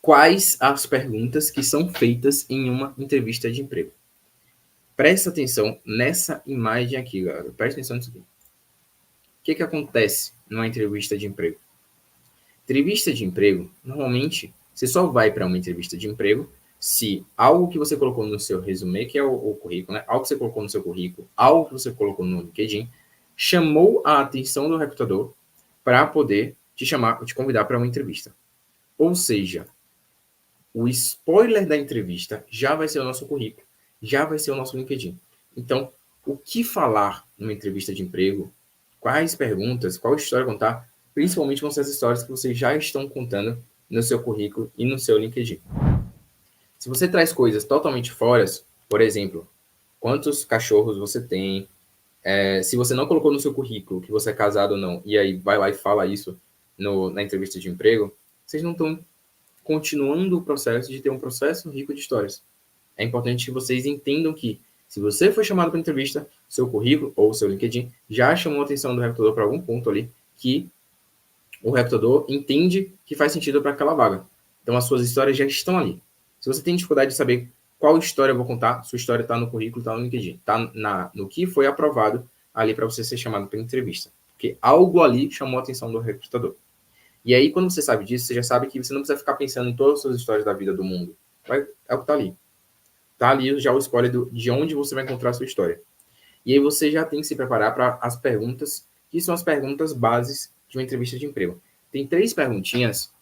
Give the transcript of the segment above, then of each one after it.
quais as perguntas que são feitas em uma entrevista de emprego. Presta atenção nessa imagem aqui, galera. Presta atenção nisso aqui. O que acontece numa entrevista de emprego? Entrevista de emprego, normalmente, você só vai para uma entrevista de emprego se algo que você colocou no seu resumê, que é o currículo, né? Algo que você colocou no seu currículo, algo que você colocou no LinkedIn, chamou a atenção do recrutador para poder te chamar, te convidar para uma entrevista. Ou seja, o spoiler da entrevista já vai ser o nosso currículo, já vai ser o nosso LinkedIn. Então, o que falar numa entrevista de emprego, quais perguntas, qual história contar, principalmente vão ser as histórias que vocês já estão contando no seu currículo e no seu LinkedIn. Se você traz coisas totalmente fora, por exemplo, quantos cachorros você tem, se você não colocou no seu currículo que você é casado ou não, e aí vai lá e fala isso na entrevista de emprego, vocês não estão continuando o processo de ter um processo rico de histórias. É importante que vocês entendam que, se você foi chamado para entrevista, seu currículo ou seu LinkedIn já chamou a atenção do recrutador para algum ponto ali que o recrutador entende que faz sentido para aquela vaga. Então, as suas histórias já estão ali. Se você tem dificuldade de saber qual história eu vou contar, sua história está no currículo, está no LinkedIn, está no que foi aprovado ali para você ser chamado para entrevista. Porque algo ali chamou a atenção do recrutador. E aí, quando você sabe disso, você já sabe que você não precisa ficar pensando em todas as suas histórias da vida do mundo. É o que está ali. Está ali já o spoiler de onde você vai encontrar a sua história. E aí você já tem que se preparar para as perguntas, que são as perguntas bases de uma entrevista de emprego. Tem 3 perguntinhas,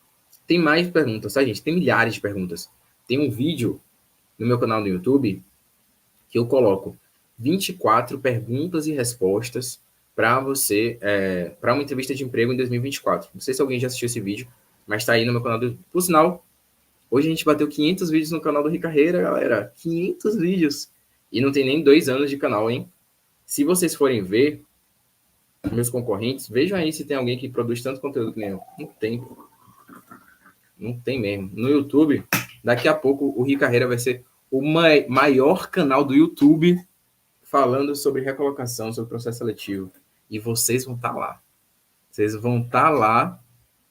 tem mais perguntas, tá, gente? Tem milhares de perguntas. Tem um vídeo no meu canal no YouTube que eu coloco 24 perguntas e respostas para você, para uma entrevista de emprego em 2024. Não sei se alguém já assistiu esse vídeo, mas está aí no meu canal do YouTube. Por sinal, hoje a gente bateu 500 vídeos no canal do Ricarreira, galera. 500 vídeos. E não tem nem 2 anos de canal, hein? Se vocês forem ver meus concorrentes, vejam aí se tem alguém que produz tanto conteúdo que nem eu. Não tem. Não tem mesmo. No YouTube, daqui a pouco o Ricarreira vai ser o maior canal do YouTube falando sobre recolocação, sobre processo seletivo. E vocês vão estar lá. Vocês vão estar lá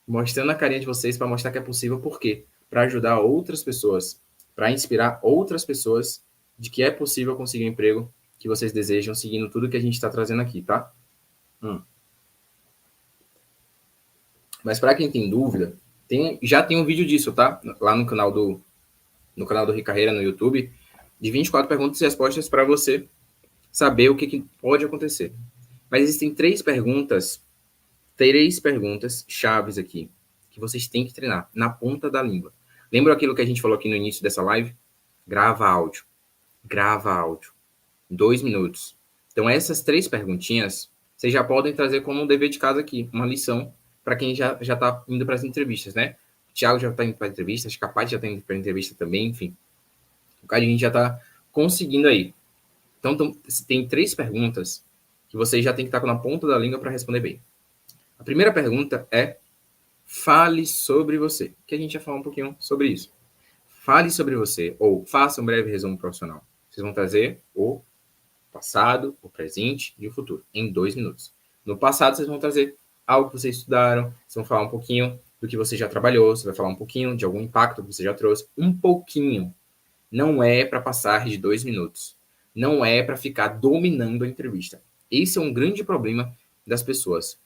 mostrando a carinha de vocês para mostrar que é possível. Por quê? Para ajudar outras pessoas, para inspirar outras pessoas de que é possível conseguir o emprego que vocês desejam, seguindo tudo que a gente está trazendo aqui, tá? Mas para quem tem dúvida, já tem um vídeo disso, tá? Lá no canal do Ricarreira no YouTube, de 24 perguntas e respostas para você saber o que pode acontecer. Mas existem 3 perguntas chaves aqui, que vocês têm que treinar na ponta da língua. Lembra aquilo que a gente falou aqui no início dessa live? Grava áudio. 2 minutos. Então, essas 3 perguntinhas, vocês já podem trazer como um dever de casa aqui, uma lição para quem já está indo para as entrevistas, né? O Thiago já está indo para a entrevista, acho que a Paty já está indo para a entrevista também, enfim. O cara a gente já está conseguindo aí. Então, tem 3 perguntas que vocês já tem que estar na ponta da língua para responder bem. A primeira pergunta é: fale sobre você. Que a gente já falou um pouquinho sobre isso. Fale sobre você, ou faça um breve resumo profissional. Vocês vão trazer o passado, o presente e o futuro, em 2 minutos. No passado, vocês vão trazer algo que vocês estudaram, vocês vão falar um pouquinho do que você já trabalhou, você vai falar um pouquinho de algum impacto que você já trouxe, um pouquinho. Não é para passar de 2 minutos. Não é para ficar dominando a entrevista. Esse é um grande problema das pessoas.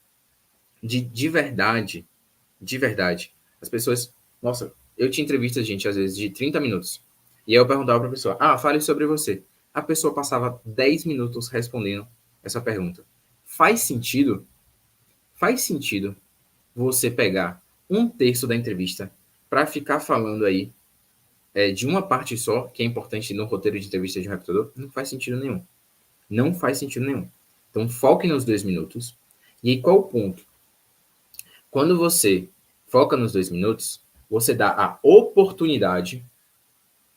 De verdade, as pessoas... Nossa, eu tinha entrevistas, gente, às vezes de 30 minutos. E aí eu perguntava para a pessoa, fale sobre você. A pessoa passava 10 minutos respondendo essa pergunta. Faz sentido? Faz sentido você pegar 1/3 da entrevista para ficar falando aí de uma parte só, que é importante no roteiro de entrevista de um recrutador? Não faz sentido nenhum. Não faz sentido nenhum. Então, foque nos 2 minutos. E aí, qual o ponto? Quando você foca nos 2 minutos, você dá a oportunidade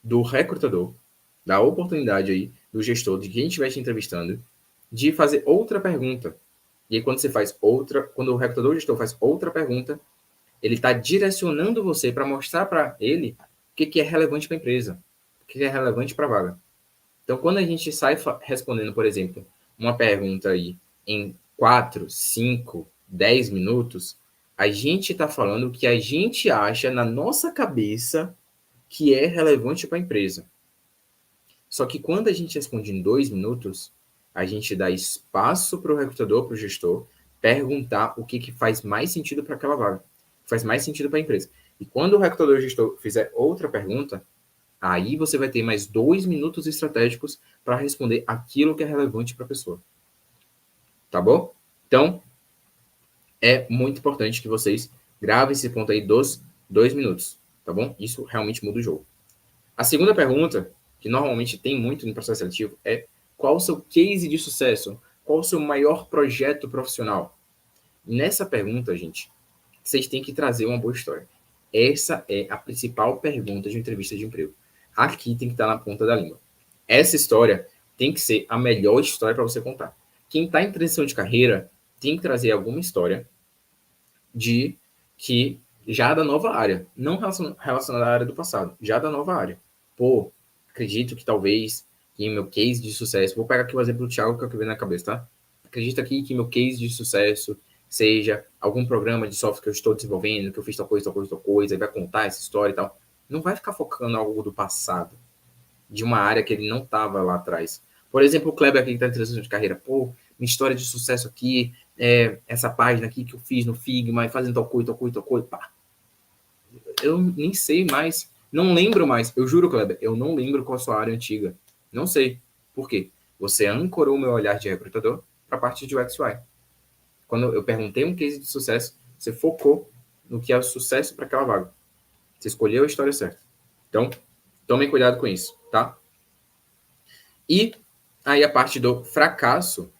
do recrutador, da oportunidade aí do gestor, de quem estiver te entrevistando, de fazer outra pergunta. E aí, quando você faz outra, quando o recrutador ou gestor faz outra pergunta, ele está direcionando você para mostrar para ele o que é relevante para a empresa, o que é relevante para a vaga. Então, quando a gente sai respondendo, por exemplo, uma pergunta aí em 4, 5, 10 minutos, A gente está falando o que a gente acha na nossa cabeça que é relevante para a empresa. Só que quando a gente responde em 2 minutos, a gente dá espaço para o recrutador, para o gestor, perguntar o que faz mais sentido para aquela vaga, faz mais sentido para a empresa. E quando o recrutador ou o gestor fizer outra pergunta, aí você vai ter mais 2 minutos estratégicos para responder aquilo que é relevante para a pessoa. Tá bom? Então, é muito importante que vocês gravem esse ponto aí dos 2 minutos. Tá bom? Isso realmente muda o jogo. A segunda pergunta, que normalmente tem muito no processo seletivo, é qual o seu case de sucesso? Qual o seu maior projeto profissional? Nessa pergunta, gente, vocês têm que trazer uma boa história. Essa é a principal pergunta de uma entrevista de emprego. Aqui tem que estar na ponta da língua. Essa história tem que ser a melhor história para você contar. Quem está em transição de carreira tem que trazer alguma história de que já da nova área, não relacionada à área do passado, já da nova área. Pô, acredito que talvez que meu case de sucesso, vou pegar aqui o exemplo do Thiago que eu acabei na cabeça, tá? Acredito aqui que meu case de sucesso seja algum programa de software que eu estou desenvolvendo, que eu fiz tal coisa, tal coisa, tal coisa, e vai contar essa história e tal. Não vai ficar focando em algo do passado, de uma área que ele não estava lá atrás. Por exemplo, o Kleber aqui que está em transição de carreira. Pô, minha história de sucesso aqui, essa página aqui que eu fiz no Figma, fazendo tal coisa, tal coisa, tal coisa. Pá. Eu nem sei mais, não lembro mais. Eu juro, Kleber, eu não lembro qual a sua área antiga. Não sei. Por quê? Você ancorou o meu olhar de recrutador para a parte de UX UI. Quando eu perguntei um case de sucesso, você focou no que é o sucesso para aquela vaga. Você escolheu a história certa. Então, tomem cuidado com isso, tá? E aí a parte do fracasso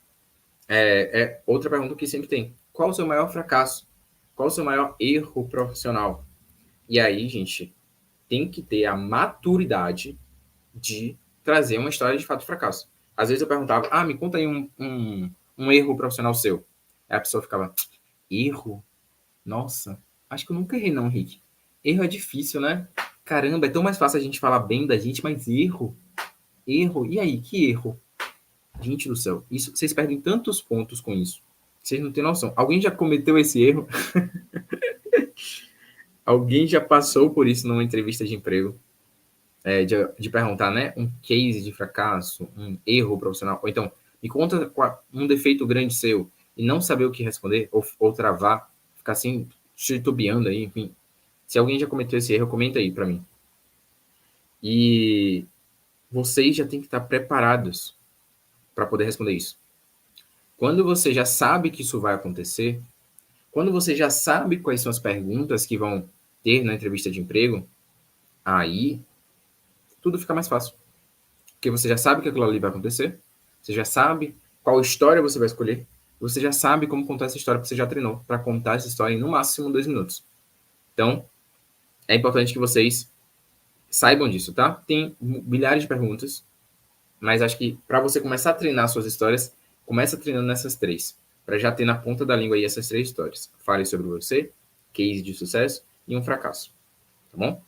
é outra pergunta que sempre tem. Qual o seu maior fracasso? Qual o seu maior erro profissional? E aí, gente, tem que ter a maturidade de trazer uma história de fato de fracasso. Às vezes eu perguntava, me conta aí um erro profissional seu. Aí a pessoa ficava, erro? Nossa, acho que eu nunca errei não, Rick. Erro é difícil, né? Caramba, é tão mais fácil a gente falar bem da gente, mas erro? Erro? E aí, que erro? Gente do céu, isso, vocês perdem tantos pontos com isso. Vocês não têm noção. Alguém já cometeu esse erro? Alguém já passou por isso numa entrevista de emprego? De perguntar, né? Um case de fracasso, um erro profissional. Ou então, me conta um defeito grande seu e não saber o que responder, ou travar, ficar assim, titubeando aí, enfim. Se alguém já cometeu esse erro, comenta aí para mim. E vocês já têm que estar preparados para poder responder isso. Quando você já sabe que isso vai acontecer, quando você já sabe quais são as perguntas que vão ter na entrevista de emprego, aí tudo fica mais fácil. Porque você já sabe que aquilo ali vai acontecer, você já sabe qual história você vai escolher, você já sabe como contar essa história, porque você já treinou para contar essa história em no máximo 2 minutos. Então, é importante que vocês saibam disso, tá? Tem milhares de perguntas, mas acho que para você começar a treinar suas histórias, começa treinando nessas três, para já ter na ponta da língua aí essas três histórias. Fale sobre você, case de sucesso e um fracasso, tá bom?